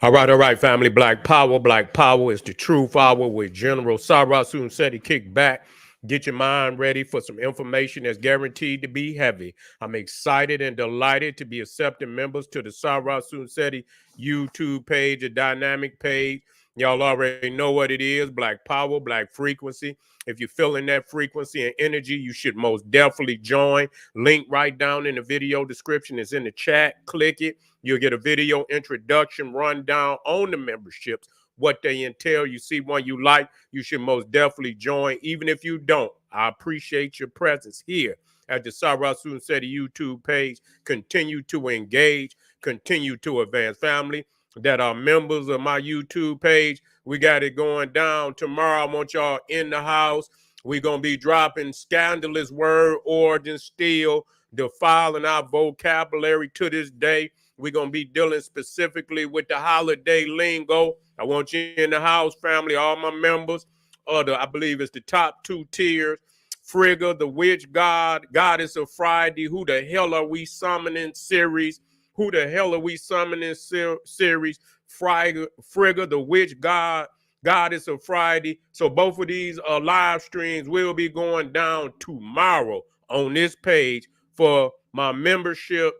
All right, family. Black Power. Black Power is the truth hour with General Sarasun Seti. Kick back. Get your mind ready for some information that's guaranteed to be heavy. I'm excited and delighted to be accepting members to the Sarasun Seti YouTube page, a dynamic page. Y'all already know what it is. Black Power, Black Frequency. If you're feeling that frequency and energy, you should most definitely join. Link right down in the video description is in the chat. Click it. You'll get a video introduction rundown on the memberships, what they entail. You see one you like, you should most definitely join. Even if you don't, I appreciate your presence here at the Sarasun Seti YouTube page. Continue to engage, continue to advance. Family that are members of my YouTube page, we got it going down tomorrow. I want y'all in the house. We're going to be dropping scandalous word, origin, still defiling our vocabulary to this day. We're going to be dealing specifically with the holiday lingo. I want you in the house, family, all my members. I believe it's the top two tiers. Frigga, the witch god, goddess of Friday. Who the hell are we summoning series? Who the hell are we summoning series? Frigga, the witch god, goddess of Friday. So both of these live streams will be going down tomorrow on this page for my membership.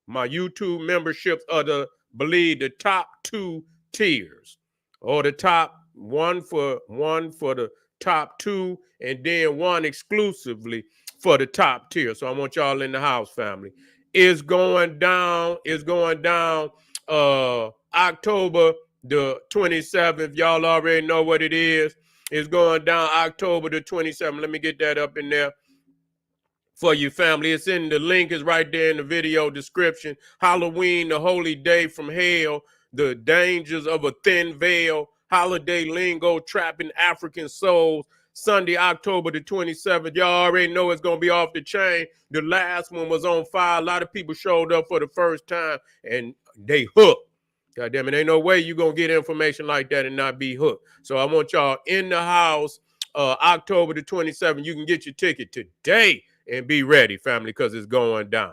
My YouTube memberships are believe the top two tiers, or the top one for the top two, and then one exclusively for the top tier. So I want y'all in the house, family. It's going down. It's going down. October the 27th. Y'all already know what it is. It's going down October the 27th. Let me get that up in there for you, family. It's in the link is right there in the video description. Halloween, the holy day from hell, the dangers of a thin veil, holiday lingo trapping African souls. Sunday, October the 27th. Y'all already know it's going to be off the chain. The last one was on fire. A lot of people showed up for the first time and they hooked. God damn it, ain't no way you're going to get information like that and not be hooked. So I want y'all in the house, October the 27th. You can get your ticket today and be ready, family, because it's going down.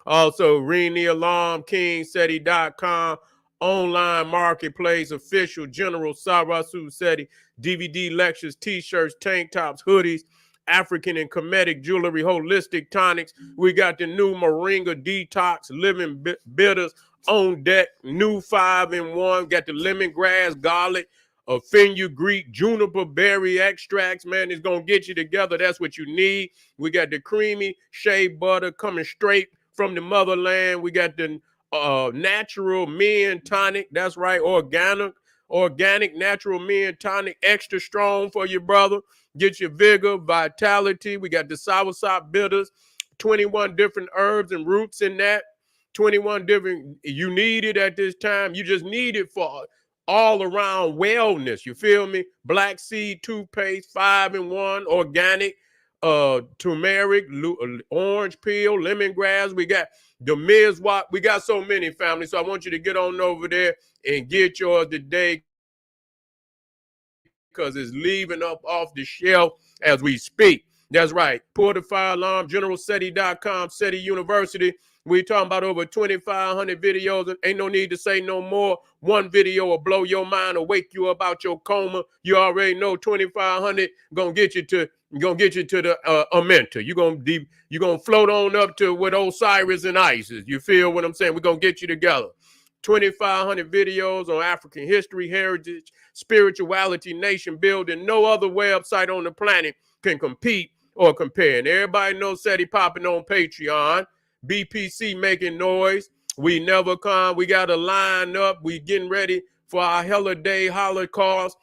Also, ring the alarm, kingseti.com, online marketplace, official General Sarasu Seti, DVD lectures, t-shirts, tank tops, hoodies, African and Kemetic jewelry, holistic tonics. We got the new Moringa Detox, living bitters on deck, new 5-in-1, got the lemongrass, garlic, fenugreek, juniper berry extracts. Man, it's going to get you together. That's what you need. We got the creamy shea butter coming straight from the motherland. We got the natural men tonic. That's right, organic natural men tonic, extra strong for your brother. Get your vigor, vitality. We got the soursop bitters, 21 different herbs and roots in that. 21 different, you need it at this time. You just need it for all around wellness. You feel me? Black seed toothpaste, 5-in-1, organic, turmeric, orange peel, lemongrass. We got the Mizwap. We got so many, family. So I want you to get on over there and get yours today because it's leaving up off the shelf as we speak. That's right. Pull the fire alarm, generalseti.com, SETI University. We talking about over 2,500 videos. And ain't no need to say no more. One video will blow your mind or wake you up out your coma. You already know 2,500 gonna get you to the Amenta. You're gonna float on up to with Osiris and Isis. You feel what I'm saying? We're gonna get you together. 2,500 videos on African history, heritage, spirituality, nation building. No other website on the planet can compete or compare. And everybody knows SETI popping on Patreon. BPC making noise. We never come. We got to line up. We getting ready for our holiday Holocaust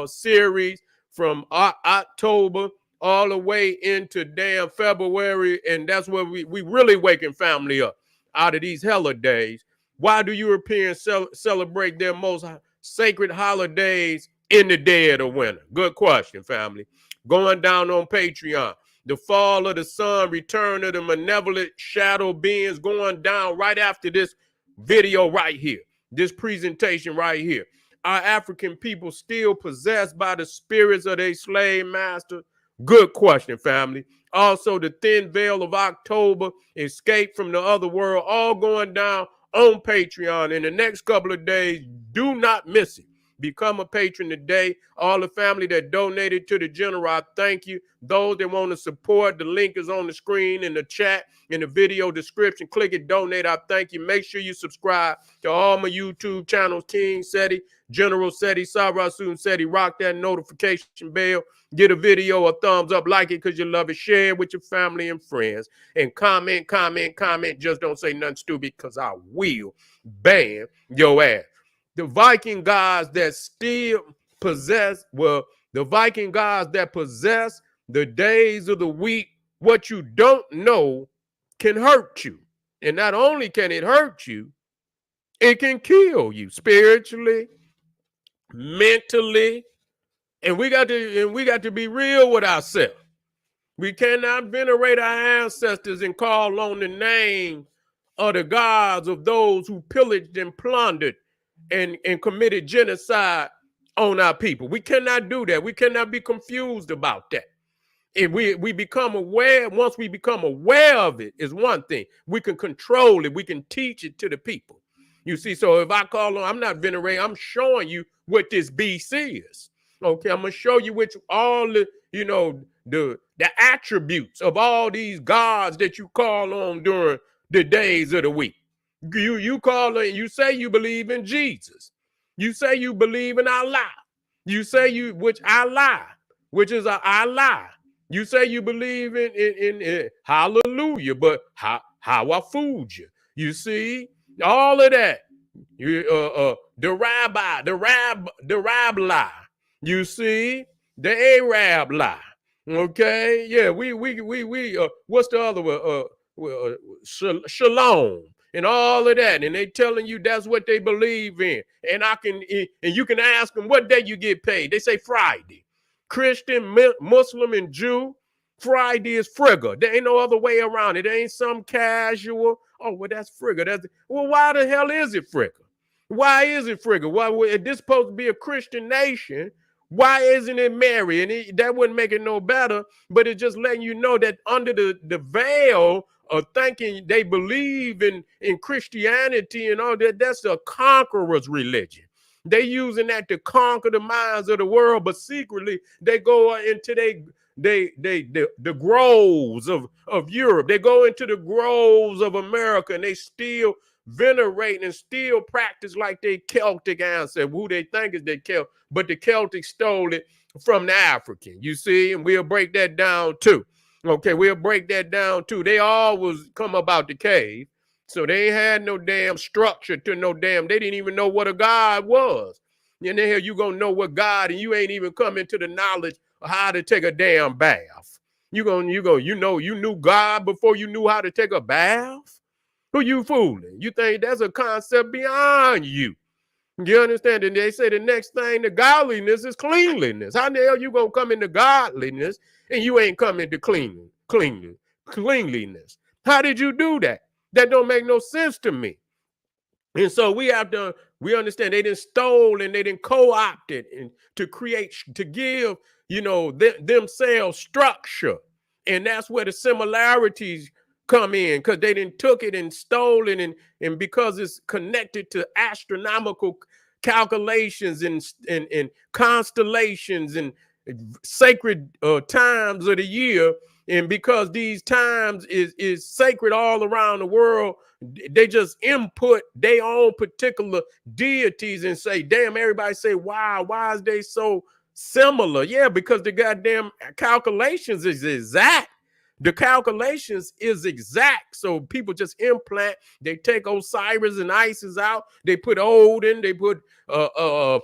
series from October all the way into damn February. And that's where we really waking family up out of these holidays. Why do Europeans celebrate their most sacred holidays in the dead of winter? Good question, family. Going down on Patreon. The fall of the sun, return of the malevolent shadow beings, going down right after this video right here, this presentation right here. Are African people still possessed by the spirits of their slave master? Good question, family. Also, the thin veil of October, escape from the other world, all going down on Patreon in the next couple of days. Do not miss it. Become a patron today. All the family that donated to the general, I thank you. Those that want to support, the link is on the screen, in the chat, in the video description. Click it, donate. I thank you. Make sure you subscribe to all my YouTube channels, King Seti, General Seti, Sarasun Seti. Rock that notification bell. Get a video a thumbs up, like it because you love it. Share it with your family and friends. And comment. Just don't say nothing stupid because I will ban your ass. The Viking gods that still possess, the Viking gods that possess the days of the week, what you don't know can hurt you. And not only can it hurt you, it can kill you spiritually, mentally, and we got to be real with ourselves. We cannot venerate our ancestors and call on the name of the gods of those who pillaged and plundered and committed genocide on our people. We cannot do that. We cannot be confused about that. If we become aware, once we become aware of it, is one thing. We can control it. We can teach it to the people. You see, so if I call on, I'm not venerating, I'm showing you what this beast is. Okay, I'm gonna show you which all the, the attributes of all these gods that you call on during the days of the week. You call it, you say you believe in Jesus. You say you believe in Allah. You say which Allah, which is Allah. You say you believe in hallelujah, but how I fooled you. You see, all of that. The Rab lie. You see, the Arab lie. Okay, yeah, we what's the other one? Shalom and all of that, and they telling you that's what they believe in. And you can ask them what day you get paid. They say Friday. Christian, Muslim, and Jew, Friday is Frigga. There ain't no other way around it. There ain't some casual. Oh, well, that's Frigga. Well, why the hell is it Frigga? Why is it Frigga? Why is this supposed to be a Christian nation? Why isn't it Mary? And that wouldn't make it no better, but it's just letting you know that under the veil of thinking they believe in Christianity and all that, that's a conqueror's religion. They using that to conquer the minds of the world, but secretly they go into the groves of Europe. They go into the groves of America, and they still venerate and still practice like they Celtic ancestors, who they think is their Celtic, but the Celtic stole it from the African. You see, and we'll break that down too. Okay, we'll break that down too. They always come about the cave. So they ain't had no damn structure to no damn, they didn't even know what a God was. And the hell you gonna know what God, and you ain't even come into the knowledge of how to take a damn bath. You knew God before you knew how to take a bath? Who you fooling? You think that's a concept beyond you? You understand? And they say the next thing to godliness is cleanliness. How the hell you gonna come into godliness and you ain't come into cleanliness? How did you do that? That don't make no sense to me. And so we understand they didn't stole and they didn't co-opted and to create, to give, themselves structure. And that's where the similarities come in, because they didn't took it and stole it, and because it's connected to astronomical calculations and constellations and sacred times of the year. And because these times is sacred all around the world, they just input their own particular deities and say, damn, everybody say, why is they so similar? Yeah, because the goddamn calculations is exact. The calculations is exact. So people just implant, they take Osiris and Isis out, they put Odin, they put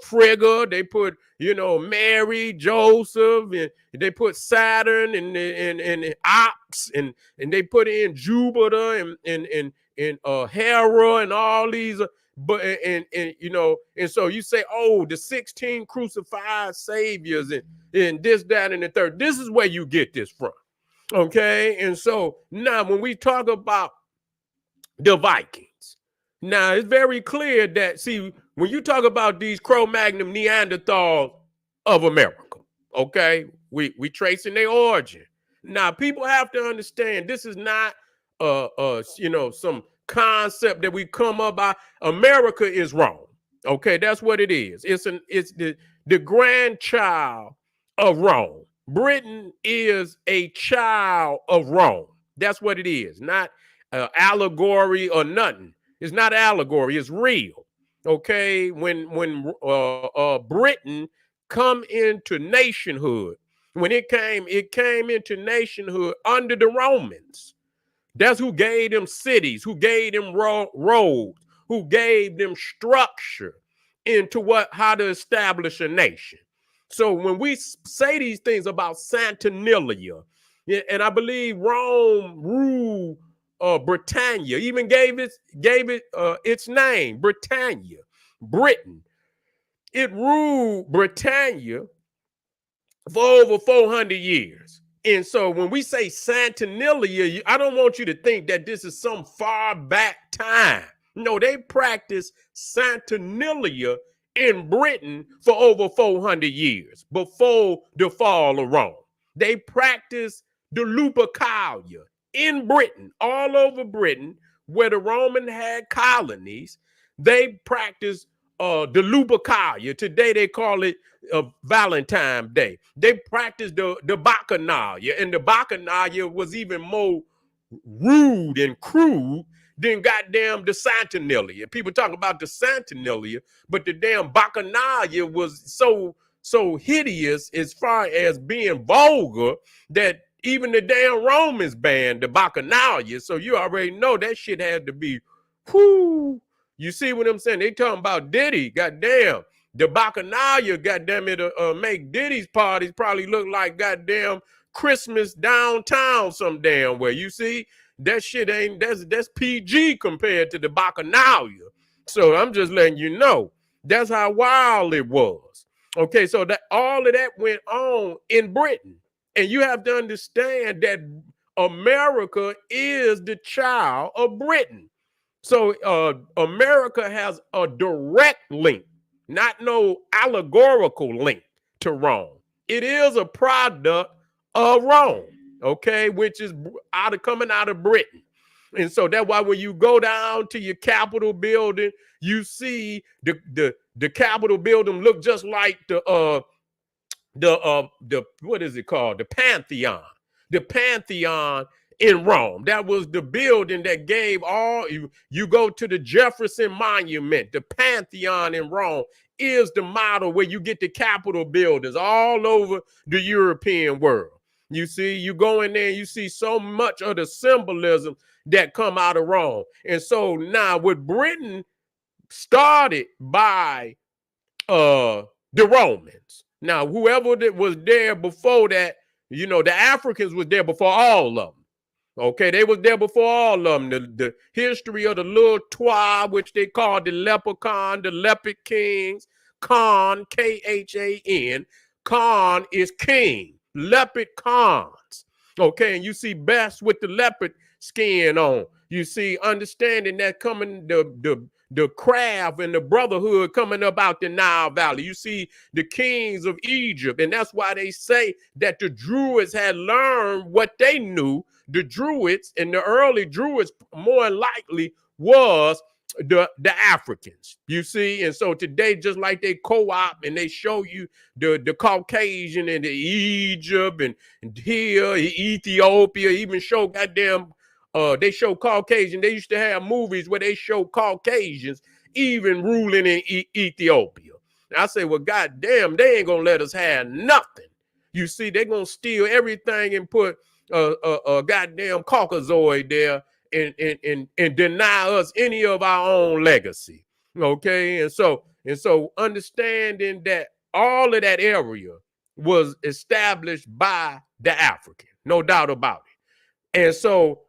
Frigga, they put, Mary, Joseph, and they put Saturn and Ox, and they put in Jupiter and Hera and all these, and so you say, oh, the 16 crucified saviors and this, that, and the third. This is where you get this from. Okay, and so now when we talk about the Vikings, now it's very clear that, see, when you talk about these Cro-Magnon Neanderthals of America, okay, we tracing their origin. Now people have to understand this is not some concept that we come up by. America is wrong. Okay, that's what it is. It's the grandchild of Rome. Britain is a child of Rome. That's what it is. Not allegory or nothing. It's not allegory. It's real. Okay, when Britain come into nationhood, when it came into nationhood under the Romans. That's who gave them cities, who gave them roads, who gave them structure into how to establish a nation. So when we say these things about Saturnalia, and I believe Rome ruled Britannia, even gave it its name, Britannia, Britain. It ruled Britannia for over 400 years. And so when we say Saturnalia, I don't want you to think that this is some far back time. No, they practiced Saturnalia in Britain for over 400 years before the fall of Rome. They practiced the Lupercalia in Britain, all over Britain, where the Roman had colonies. They practiced the Lupercalia. Today they call it Valentine's Day. They practiced the Bacchanalia, and the Bacchanalia was even more rude and crude than goddamn the Saturnalia. People talk about the Saturnalia, but the damn Bacchanalia was so hideous as far as being vulgar that even the damn Romans banned the Bacchanalia. So you already know that shit had to be, whoo. You see what I'm saying? They talking about Diddy, goddamn. The Bacchanalia, goddamn it, make Diddy's parties probably look like goddamn Christmas downtown some damn way. You see? That shit ain't, that's PG compared to the Bacchanalia. So I'm just letting you know. That's how wild it was. Okay, so that all of that went on in Britain. And you have to understand that America is the child of Britain. So America has a direct link, not no allegorical link to Rome. It is a product of Rome, okay, which is coming out of Britain. And so that's why when you go down to your Capitol building, you see the Capitol building look just like the what is it called? The Pantheon. The Pantheon in Rome. That was the building that gave all, you go to the Jefferson Monument, the Pantheon in Rome is the model where you get the Capitol buildings all over the European world. You see, you go in there and you see so much of the symbolism that come out of Rome. And so now with Britain started by the Romans. Now, whoever that was there before that, you know, the Africans was there before all of them. Okay, they was there before all of them. The history of the little tribe, which they called the leprechaun, the leopard kings. Khan, Khan. Khan is king. Leopard khans. Okay, and you see best with the leopard skin on. You see understanding that coming the craft and the brotherhood coming up out the Nile Valley. You see the kings of Egypt, and that's why they say that the Druids had learned what they knew. The Druids and the early Druids more likely was the Africans, you see. And so today, just like they co-op and they show you the Caucasian and the Egypt and here Ethiopia, even show goddamn they show Caucasian. They used to have movies where they show Caucasians even ruling in Ethiopia. And I say, well, goddamn, they ain't gonna let us have nothing. You see, they're gonna steal everything and put a goddamn Caucasoid there and deny us any of our own legacy. Okay, and so understanding that all of that area was established by the African, no doubt about it. And so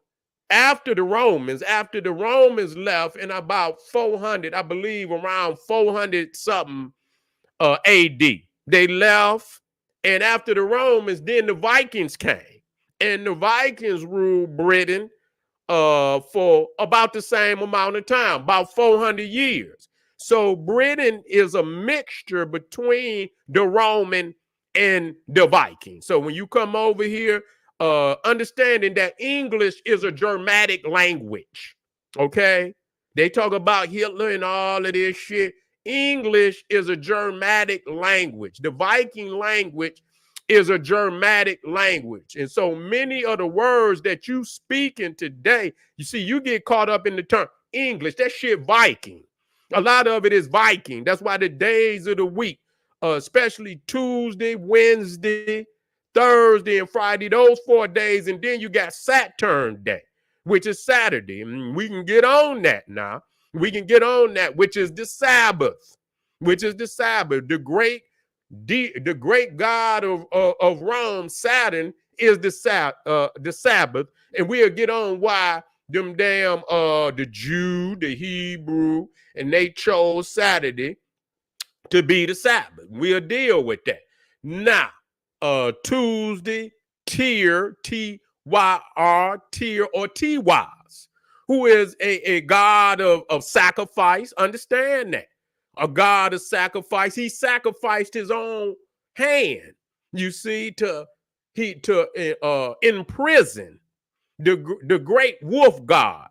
after the Romans left in about 400, I believe around 400 something AD, they left. And after the Romans, then the Vikings came. And the Vikings ruled Britain for about the same amount of time, about 400 years. So Britain is a mixture between the Roman and the Viking. So when you come over here, understanding that English is a Germanic language. Okay? They talk about Hitler and all of this shit. English is a Germanic language. The Viking language is a Germanic language. And so many of the words that you speak in today, you see, you get caught up in the term English. That shit Viking. A lot of it is Viking. That's why the days of the week, especially Tuesday, Wednesday, Thursday, and Friday, those 4 days, and then you got Saturn Day, which is Saturday. And we can get on that now. We can get on that, which is the Sabbath, the great god of Rome, Saturn, is the Sabbath, and we'll get on why them damn the Jew, the Hebrew, and they chose Saturday to be the Sabbath. We'll deal with that. Now, Tuesday, Tyr, Tyr, or Tiwaz, who is a god of sacrifice. Understand that. A god of sacrifice. He sacrificed his own hand, you see, to imprison the great wolf god,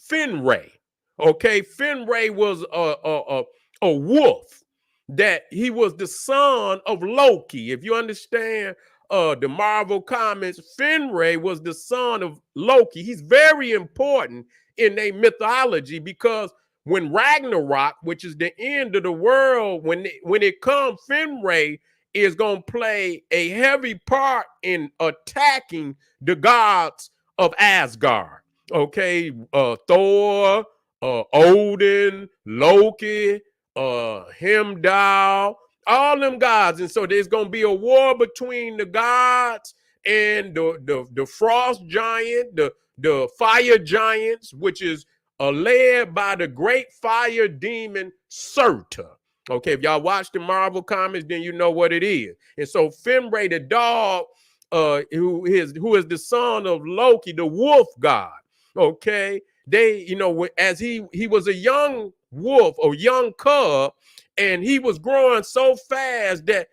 Fenray. Okay, Fenray was a wolf, that he was the son of Loki. If you understand the Marvel comics, Fenray was the son of Loki. He's very important in a mythology, because when Ragnarok, which is the end of the world, when it comes, Fenray is going to play a heavy part in attacking the gods of Asgard. Okay, Thor, Odin, Loki, Heimdall, all them gods. And so there's going to be a war between the gods and the frost giant, the fire giants, which is led by the great fire demon Surtur. Okay, if y'all watch the Marvel comics, then you know what it is. And so Fenray, the dog, who is the son of Loki, the wolf god. Okay, they, as he was a young wolf or young cub, and he was growing so fast that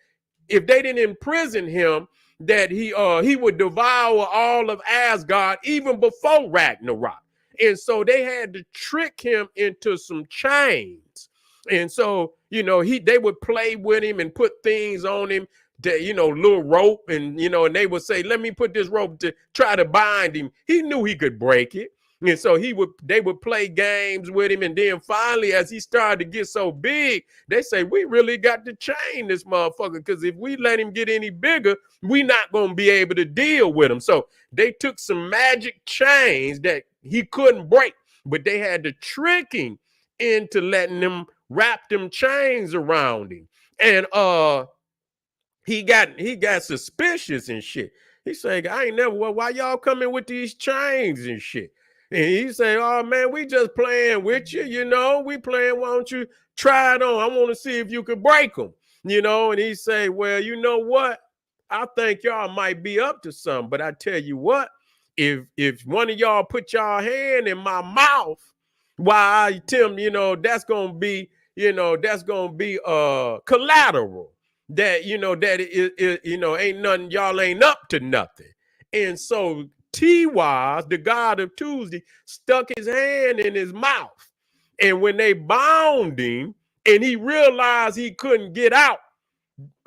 if they didn't imprison him, that he would devour all of Asgard even before Ragnarok. And so they had to trick him into some chains. And so, they would play with him and put things on him, that, little rope, and, and they would say, let me put this rope to try to bind him. He knew he could break it. And so they would play games with him. And then finally, as he started to get so big, they say, we really got to chain this motherfucker, because if we let him get any bigger, we not going to be able to deal with him. So they took some magic chains that he couldn't break, but they had to trick him into letting them wrap them chains around him. And he got suspicious and shit. He said, I ain't never, well, why y'all coming with these chains and shit? And he say, oh man, we just playing with you, we playing, why don't you try it on? I want to see if you could break them, and he say, well, you know what? I think y'all might be up to something, but I tell you what, if one of y'all put y'all hand in my mouth, why I tell him, that's gonna be, collateral. That that it ain't nothing, y'all ain't up to nothing. And so Tiwaz, the god of Tuesday, stuck his hand in his mouth. And when they bound him and he realized he couldn't get out,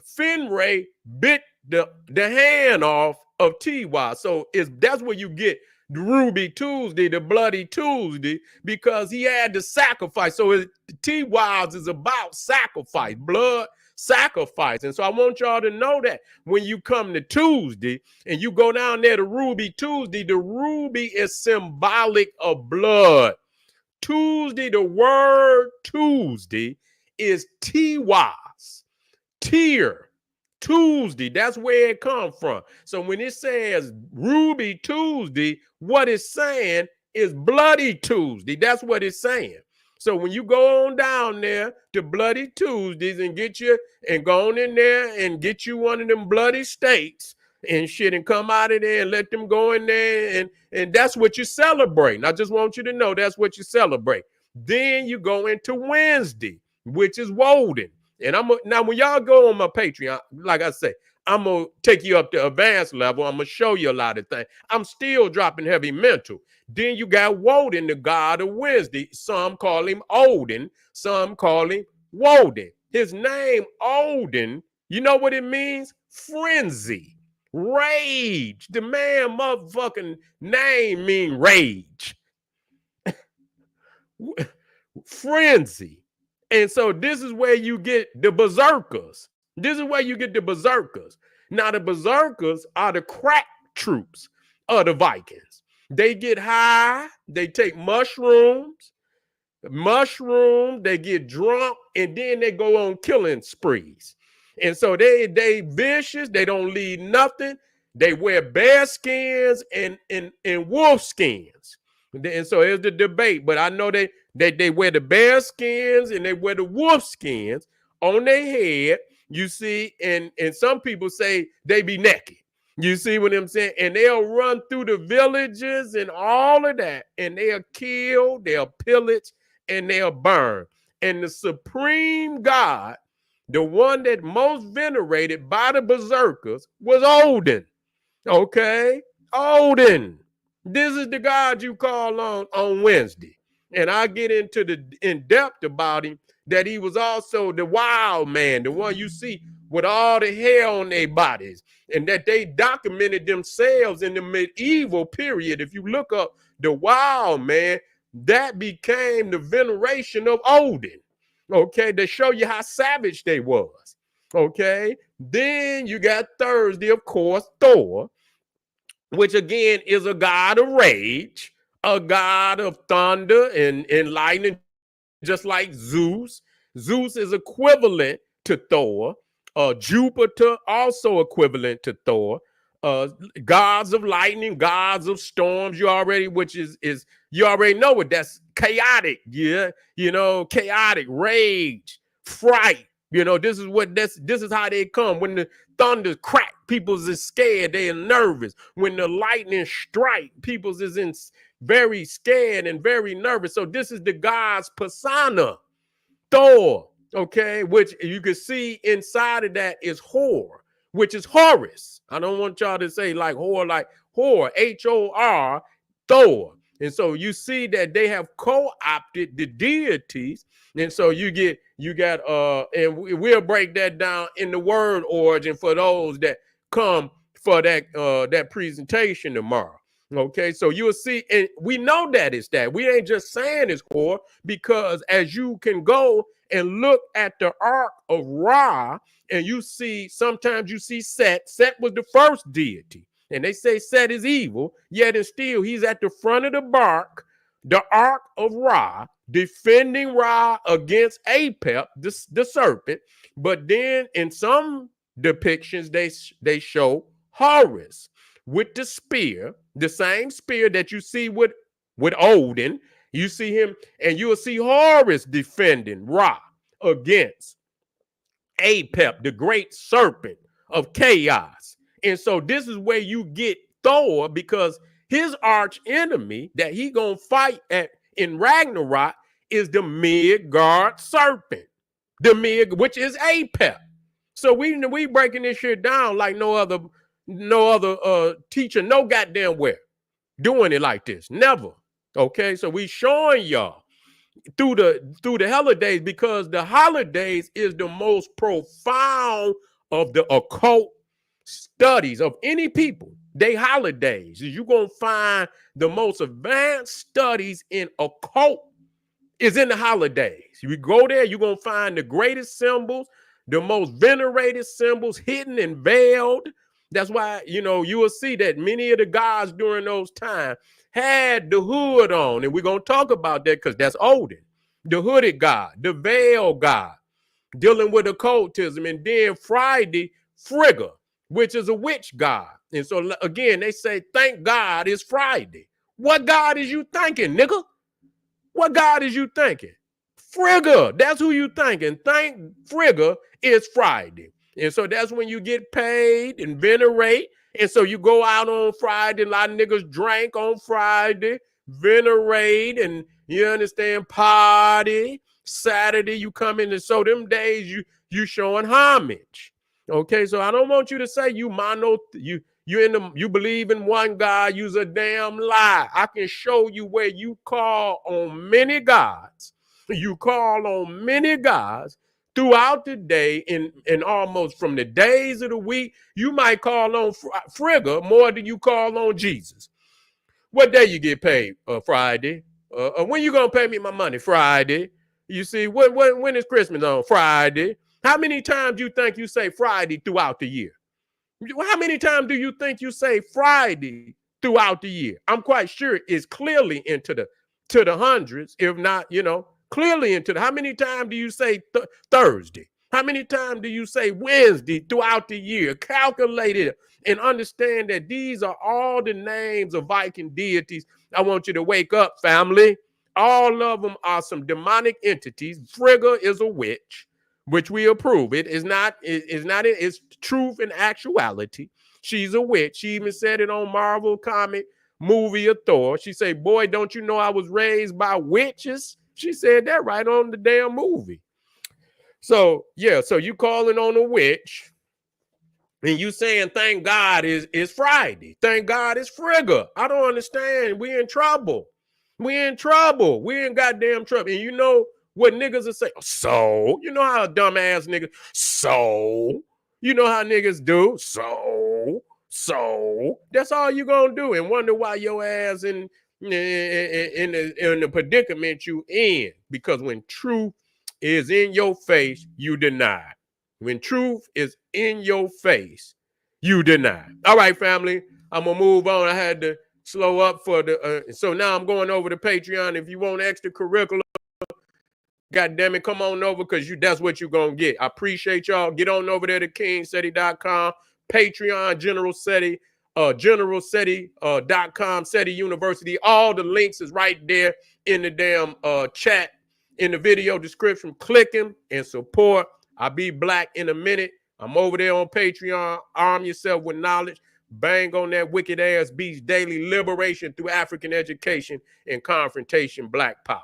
Fenray bit the hand off of Tiwaz. So that's where you get the Ruby Tuesday, the Bloody Tuesday, because he had to sacrifice. So Tiwaz is about sacrifice, blood sacrifice. And so I want y'all to know that when you come to Tuesday and you go down there to Ruby Tuesday, the ruby is symbolic of blood. Tuesday, the word Tuesday is Tiwaz, Tyr, Tuesday. That's where it comes from. So when it says Ruby Tuesday, what it's saying is Bloody Tuesday. That's what it's saying. So when you go on down there to Bloody Tuesdays and go on in there and get you one of them bloody steaks and shit, and come out of there and let them go in there, and that's what you celebrate. I just want you to know that's what you celebrate. Then you go into Wednesday, which is Woden. And now when y'all go on my Patreon, like I say, I'm going to take you up to advanced level. I'm going to show you a lot of things. I'm still dropping heavy mental. Then you got Woden, the god of Wednesday. Some call him Odin. Some call him Woden. His name, Odin, you know what it means? Frenzy, rage. The man motherfucking name mean rage. Frenzy. And so this is where you get the berserkers. This is where you get the berserkers. Now the berserkers are the crack troops of the Vikings. They get high, they take mushrooms, they get drunk, and then they go on killing sprees. And so they vicious, they don't leave nothing. They wear bear skins and wolf skins. And so here's the debate, but I know they wear the bear skins and they wear the wolf skins on their head, you see, and some people say they be naked. You see what I'm saying? And they'll run through the villages and all of that, and they'll kill, they'll pillage, and they'll burn. And the supreme god, the one that most venerated by the berserkers, was Odin. Okay? Odin. This is the God you call on Wednesday. And I get into the in depth about him, that he was also the wild man, the one you see with all the hair on their bodies, and that they documented themselves in the medieval period. If you look up the wild man, that became the veneration of Odin, okay, to show you how savage they was, okay? Then you got Thursday, of course, Thor, which again is a god of rage, a god of thunder and lightning, just like Zeus. Zeus is equivalent to Thor. Jupiter also equivalent to Thor. Gods of lightning, gods of storms. Which is you already know what that's chaotic. Yeah, chaotic, rage, fright. This is how they come. When the thunder crack, people's is scared, they are nervous. When the lightning strike, people's is very scared and very nervous. So this is the god's persona, Thor, okay, which you can see inside of that is Hor, which is Horus. I don't want y'all to say like Hor, H-O-R, Thor. And so you see that they have co-opted the deities. And so you got and we'll break that down in the word origin for those that come for that presentation tomorrow. Okay, so you'll see, and we know that it's that. We ain't just saying it's Hor, because as you can go and look at the Ark of Ra, and sometimes you see Set. Set was the first deity. And they say Set is evil, yet and still he's at the front of the Ark of Ra, defending Ra against Apep, the serpent. But then in some depictions, they show Horus with the spear, the same spear that you see with Odin. You see him, and you'll see Horus defending Ra against Apep, the great serpent of chaos. And so this is where you get Thor, because his arch enemy that he gonna fight in Ragnarok is the Midgard serpent, which is Apep. So we breaking this shit down like no other teacher, no goddamn where, doing it like this. Never. Okay, so we showing y'all through the holidays, because the holidays is the most profound of the occult studies of any people. They holidays. You're gonna find the most advanced studies in occult is in the holidays. You go there, you're gonna find the greatest symbols, the most venerated symbols, hidden and veiled. That's why you will see that many of the gods during those times had the hood on, and we're gonna talk about that because that's Odin, the hooded god, the veil god, dealing with occultism. And then Friday, Frigga, which is a witch god. And so again, they say, thank God it's Friday. What God is you thinking, nigga? What God is you thinking? Frigga, that's who you thinking. Thank Frigga is Friday. And so that's when you get paid and venerate. And so you go out on Friday. A lot of niggas drank on Friday, venerate, and you understand, party. Saturday you come in, and so them days you showing homage. Okay, so I don't want you to say you believe in one God, you's a damn lie. I can show you where you call on many gods. You call on many gods throughout the day, in almost from the days of the week. You might call on Frigga more than you call on Jesus. What day you get paid? Friday. When you gonna pay me my money? Friday. You see, when is Christmas on? Friday. How many times you think you say Friday throughout the year? How many times do you think you say Friday throughout the year? I'm quite sure it's clearly into the hundreds, if not, clearly into the. How many times do you say Thursday? How many times do you say Wednesday throughout the year? Calculate it and understand that these are all the names of Viking deities. I want you to wake up, family. All of them are some demonic entities. Frigga is a witch, which we approve. It's truth and actuality. She's a witch. She even said it on Marvel comic movie of Thor. She said, boy, don't you know I was raised by witches? She said that right on the damn movie. So yeah, so you calling on a witch and you saying thank God is Friday. Thank God it's Frigga. I don't understand. We in trouble. We in trouble. We in goddamn trouble. And you know what niggas will say? So, you know how dumbass niggas, so, you know how niggas do? So, that's all you gonna do and wonder why your ass in the predicament you in. Because when truth is in your face, you deny. When truth is in your face, you deny. All right, family, I'm gonna move on. I had to slow up for the so now I'm going over to Patreon. If you want extracurricular, god damn it, come on over, because that's what you're gonna get. I appreciate y'all. Get on over there to kingseti.com, Patreon, General Seti, generalseti.com, Seti University. All the links is right there in the damn chat, in the video description. Click them and support. I'll be black in a minute. I'm over there on Patreon. Arm yourself with knowledge. Bang on that wicked ass beast daily. Liberation through African education and confrontation. Black power.